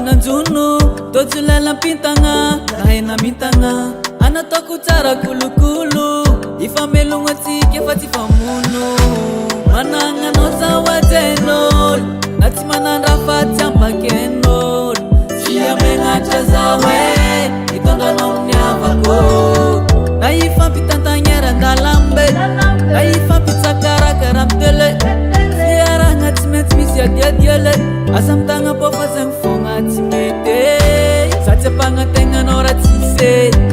Nanjuno tojulelam-pintagna kahena mintagna anataoko tsara kolokolo ifamelogno atsika efa tsy famono managna anao zahoajain'olo na tsy manandra fa tsy ambaken'olo tsy amenatra zaho hoe hitondranao amin'ny havako na ifampitantagnera-dalambe na ifampitsakarakara amin'ny tele fiarahagna tsy maintsy misy adiadiele asa mitagna po fa zay mifogna tsy mety za tsy apagnategnanao raha tsisy